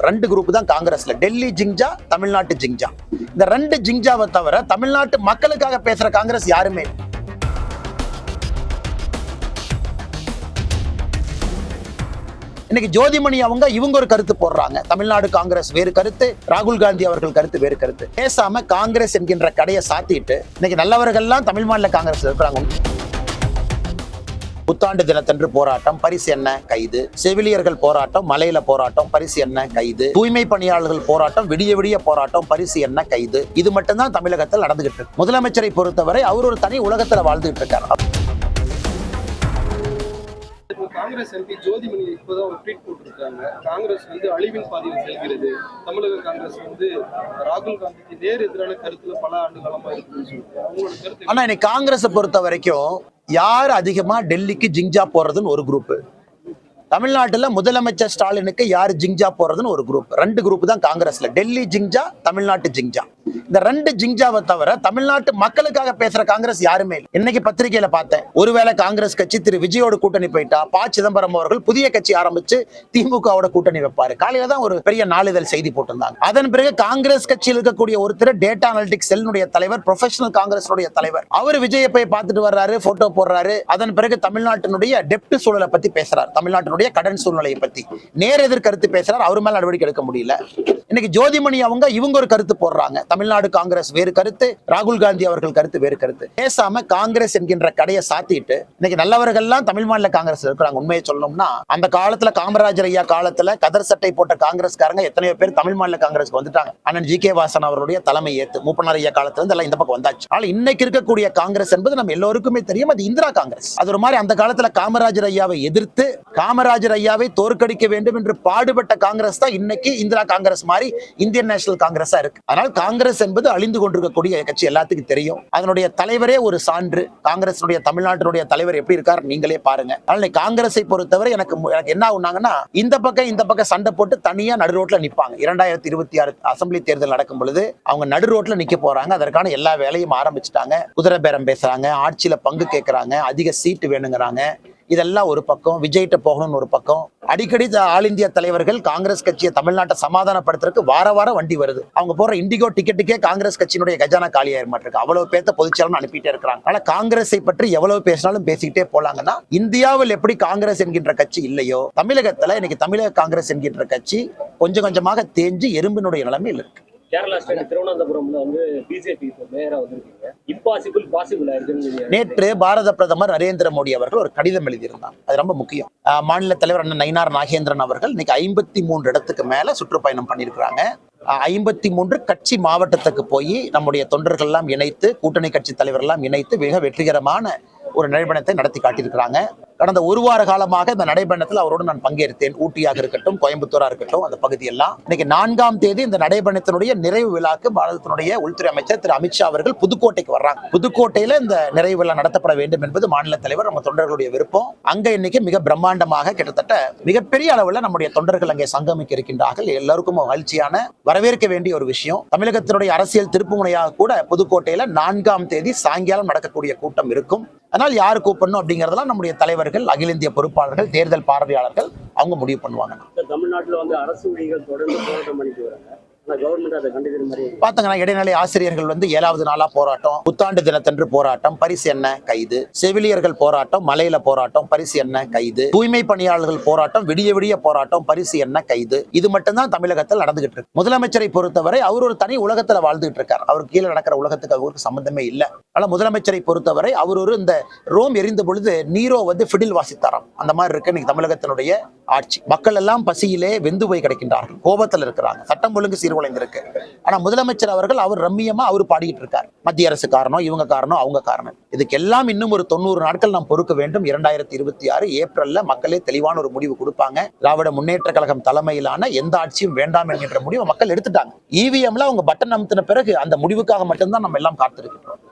ரெண்டு குரூப் தான் காங்கிரஸ்ல, டெல்லி ஜிங்ஜா, தமிழ்நாட்டு ஜிங்ஜா. இந்த ரெண்டு ஜிங்ஜாவை தவிர தமிழ்நாட்டு மக்களுக்காக பேசுற காங்கிரஸ் யாருமே. இன்னைக்கு ஜோதிமணி இவங்க ஒரு கருத்து போடுறாங்க, தமிழ்நாடு காங்கிரஸ் வேறு கருத்து, ராகுல் காந்தி அவர்கள் கருத்து வேறு கருத்து. பேசாம காங்கிரஸ் என்கின்ற கடையை சாத்திட்டு இன்னைக்கு நல்லவர்கள்லாம் தமிழ் மாநில காங்கிரஸ் இருக்கிறாங்க. புத்தாண்டு தினத்தன்று போராட்டம், பரிசு என்ன கைது. செவிலியர்கள் போராட்டம், மலையில போராட்டம், பரிசு என்ன கைது. தூய்மை பணியாளர்கள் போராட்டம், விடிய விடிய போராட்டம், பரிசு என்ன கைது. இது மட்டும்தான் தமிழகத்தில் நடந்துகிட்டு இருக்கு. முதலமைச்சரை பொறுத்தவரை அவர் ஒரு தனி உலகத்துல வாழ்ந்துகிட்டு இருக்காரு. காங்கிரஸ் எம்பி ஜோதிமணி இப்போதான் ஒரு ட்வீட் போட்டிருக்காங்க. காங்கிரஸ் அழிவின் பாதையில் செல்கிறது. தமிழக காங்கிரஸ் ராகுல் காந்திக்கு நேர் எதிரான கருத்துல பல ஆண்டு காலமா இருக்குன்னு சொல்லிட்டு அவங்களோட கருத்து. ஆனா இன்னைக்கு காங்கிரஸை பொறுத்த வரைக்கும் யார் அதிகமா டெல்லிக்கு ஜிங்ஜா போறதுன்னு ஒரு குரூப், தமிழ்நாட்டுல முதலமைச்சர் ஸ்டாலினுக்கு யார் ஜிங்ஜா போறதுன்னு ஒரு குரூப். ரெண்டு குரூப் தான் காங்கிரஸ்ல, டெல்லி ஜிங்ஜா, தமிழ்நாட்டு ஜிங்ஜா. இந்த ரெண்டு ஜிங்ஜாவை தவிர தமிழ்நாட்டு மக்களுக்காக பேசுற காங்கிரஸ் யாருமே இல்லை. இன்னைக்கு பத்திரிகையில பார்த்தேன், ஒருவேளை காங்கிரஸ் கட்சி திரு விஜயோட கூட்டணி போயிட்டா ப. சிதம்பரம் அவர்கள் புதிய கட்சி ஆரம்பிச்சு திமுகவோட கூட்டணி வைப்பாரு. காலையில தான் ஒரு பெரிய நாளிதழ் செய்தி போட்டிருந்தாங்க. அதன் பிறகு காங்கிரஸ் கட்சியில் இருக்கக்கூடிய ஒருத்தர் டேட்டா அனலிட்டிக்ஸ் செல்லுடைய தலைவர், ப்ரொஃபஷனல் காங்கிரஸ் தலைவர், அவர் விஜயை போய் பார்த்துட்டு வர்றாரு, போட்டோ போடுறாரு. அதன் பிறகு தமிழ்நாட்டினுடைய டெப்ட் சூழலை பத்தி பேசுறாரு, தமிழ்நாட்டினுடைய கடன் சூழ்நிலையை பத்தி நேர் எதிர் கருத்து பேசுறாரு. அவர் மேல நடவடிக்கை எடுக்க முடியல. இன்னைக்கு ஜோதிமணி இவங்க ஒரு கருத்து போடுறாங்க, தமிழ்நாடு காங்கிரஸ் வேறு கருத்து, ராகுல் காந்தி அவர்கள் கருத்து வேறு கருத்து. பேசாம காங்கிரஸ் என்கின்ற கடையை சாத்திட்டு இன்னைக்கு நல்லவர்கள்லாம் தமிழ் மாநில காங்கிரஸ் இருக்கிறாங்க. உண்மையை சொல்லணும்னா அந்த காலத்துல காமராஜர் ஐயா காலத்துல கதர் சட்டை போட்ட காங்கிரஸ்காரங்க எத்தனையோ பேர் தமிழ் மாநில காங்கிரஸ்க்கு வந்துட்டாங்க. அண்ணன் ஜி. கே. வாசன் அவருடைய தலைமை ஏத்து மூப்பனார் ஐயா காலத்துல இருந்து எல்லாம் இந்த பக்கம் வந்தாச்சு. ஆனால் இன்னைக்கு இருக்கக்கூடிய காங்கிரஸ் என்பது நம்ம எல்லோருக்குமே தெரியும், அது இந்திரா காங்கிரஸ். அது ஒரு மாதிரி அந்த காலத்துல காமராஜர் ஐயாவை எதிர்த்து காமராஜர் ஐயாவை தோற்கடிக்க வேண்டும் என்று பாடுபட்ட காங்கிரஸ் தான் இன்னைக்கு இந்திரா காங்கிரஸ் மாதிரி இந்தியன் நேஷனல் காங்கிரஸா இருக்கு. அதனால் காங்கிரஸ் என்பது அழிந்து கொண்டிருக்கக்கூடிய கட்சி எல்லாத்துக்கும் தெரியும். அதனுடைய தலைவரே ஒரு சான்று. காங்கிரஸ் தமிழ்நாட்டினுடைய தலைவர் எப்படி இருக்காரு நீங்களே பாருங்க. அதனால காங்கிரஸை பொறுத்தவரை எனக்கு என்ன ஆகுனாங்கன்னா, இந்த பக்கம் சண்டை போட்டு தனியா நடு ரோட்ல நிப்பாங்க. 2026 அசம்பிளி தேர்தல் நடக்கும் பொழுது அவங்க நடு ரோட்ல நிக்க போறாங்க. அதற்கான எல்லா வேலையும் ஆரம்பிச்சுட்டாங்க. குதிரை பேரம் பேசுறாங்க, ஆட்சியில பங்கு கேட்கறாங்க, அதிக சீட்டு வேணுங்கிறாங்க. இதெல்லாம் ஒரு பக்கம், விஜய்கிட்ட போகணும்னு ஒரு பக்கம். அடிக்கடி ஆல் இந்தியா தலைவர்கள் காங்கிரஸ் கட்சியை தமிழ்நாட்டை சமாதானப்படுத்துறதுக்கு வாரம் வண்டி வருது. அவங்க போற இண்டிகோ டிக்கெட்டுக்கே காங்கிரஸ் கட்சியினுடைய கஜானா காலியாயிர மாட்டிருக்கு. அவ்வளவு பேர்த்த பொதுச்செயலாளர் அனுப்பிட்டே இருக்கிறாங்க. ஆனா காங்கிரஸை பற்றி எவ்வளவு பேசினாலும் பேசிக்கிட்டே போலாங்கன்னா, இந்தியாவில் எப்படி காங்கிரஸ் என்கின்ற கட்சி இல்லையோ, தமிழகத்துல இன்னைக்கு தமிழக காங்கிரஸ் என்கின்ற கட்சி கொஞ்சம் கொஞ்சமாக தேஞ்சு எறும்பினுடைய நிலைமையில் இருக்கு. கேரளா ஸ்டேட் திருவனந்தபுரம்ல பிஜேபி மேயரா வந்திருக்கீங்க. இம்பாசிபிள் பாசிபிள் ஆயிருக்கு. நேற்று பாரத பிரதமர் நரேந்திர மோடி அவர்கள் ஒரு கடிதம் எழுதியிருந்தார். அது ரொம்ப முக்கியம். மாநில தலைவர் அண்ணன் நயினார் நாகேந்திரன் அவர்கள் இன்னைக்கு 53 இடத்துக்கு மேல சுற்றுப்பயணம் பண்ணியிருக்கிறாங்க. 53 கட்சி மாவட்டத்துக்கு போய் நம்முடைய தொண்டர்கள் எல்லாம் இணைத்து, கூட்டணி கட்சி தலைவர் எல்லாம் இணைத்து மிக வெற்றிகரமான ஒரு நடைபயணத்தை நடத்தி காட்டியிருக்கிறாங்க. கடந்த ஒரு வார காலமாக இந்த நடைபயணத்தில் அவரோடு நான் பங்கேற்றேன். ஊட்டியாக இருக்கட்டும், கோயம்புத்தூரா இருக்கட்டும், அந்த பகுதியெல்லாம். இன்னைக்கு 4ஆம் தேதி இந்த நடைபயணத்தினுடைய நிறைவு விழாக்கு பாரதத்தினுடைய உள்துறை அமைச்சர் திரு அமித்ஷா அவர்கள் புதுக்கோட்டைக்கு வர்றாங்க. புதுக்கோட்டையில இந்த நிறைவு விழா நடத்தப்பட வேண்டும் என்பது மாநில தலைவர் நம்ம தொண்டர்களுடைய விருப்பம். அங்க இன்னைக்கு மிக பிரம்மாண்டமாக கிட்டத்தட்ட மிகப்பெரிய அளவில் நம்முடைய தொண்டர்கள் அங்கே சங்கமிக்க இருக்கின்றார்கள். எல்லாருக்கும் மகிழ்ச்சியான, வரவேற்க வேண்டிய ஒரு விஷயம். தமிழகத்தினுடைய அரசியல் திருப்புமுனையாக கூட புதுக்கோட்டையில 4ஆம் தேதி சாயங்காலம் நடக்கக்கூடிய கூட்டம் இருக்கும். அதனால் யாரு கூப்பிடணும் அப்படிங்கறதெல்லாம் நம்முடைய தலைவர்கள், அகில இந்திய பொறுப்பாளர்கள், தேர்தல் பார்வையாளர்கள் அவங்க முடிவு பண்ணுவாங்க. தமிழ்நாட்டில் அரசு ஊழியர்கள் தொடர்ந்து போராட்டம் பண்ணிட்டு வராங்க. பாத்தீங்கன்னா இடைநிலை ஆசிரியர்கள் 7வது நாளா போராட்டம், புத்தாண்டு தினத்தன்று போராட்டம், பரிசு என்ன கைது. செவிலியர்கள் போராட்டம், மலையில போராட்டம், பரிசு என்ன கைது. தூய்மை பணியாளர்கள் போராட்டம், விடிய விடிய போராட்டம், பரிசு என்ன கைது. இது மட்டும்தான் தமிழகத்தில் நடந்துகிட்டு இருக்கு. முதலமைச்சரை பொறுத்தவரை அவர் ஒரு தனி உலகத்துல வாழ்ந்துகிட்டு இருக்காரு. அவருக்கு கீழே நடக்கிற உலகத்துக்கு அவருக்கு சம்பந்தமே இல்லை. ஆனா முதலமைச்சரை பொறுத்தவரை அவர் ஒரு இந்த ரோம் எரிந்த பொழுது நீரோ ஃபிடில் வாசித்தாராம். அந்த மாதிரி இருக்கு இன்னைக்கு தமிழகத்தினுடைய ஆட்சி. மக்கள் எல்லாம் பசியிலே வெந்து போய் கிடைக்கின்றார்கள், கோபத்தில் இருக்கிறாங்க, சட்டம் ஒழுங்கு சீர்குலைந்திருக்கு. ஆனா முதலமைச்சர் அவர்கள் அவர் ரம்மியமா அவர் பாடிக்கிட்டு இருக்கார். மத்திய அரசு காரணம், இவங்க காரணம், அவங்க காரணம். இதுக்கெல்லாம் இன்னும் ஒரு 90 நாட்கள் நாம் பொறுக்க வேண்டும். 2026 ஏப்ரல்ல மக்களே தெளிவான ஒரு முடிவு கொடுப்பாங்க. திராவிட முன்னேற்ற கழகம் தலைமையிலான எந்த ஆட்சியும் வேண்டாம் என்கின்ற முடிவை மக்கள் எடுத்துட்டாங்க. இவிஎம்ல அவங்க பட்டன் அமுத்தின பிறகு அந்த முடிவுக்காக மட்டும்தான் நம்ம எல்லாம் காத்திருக்கிறோம்.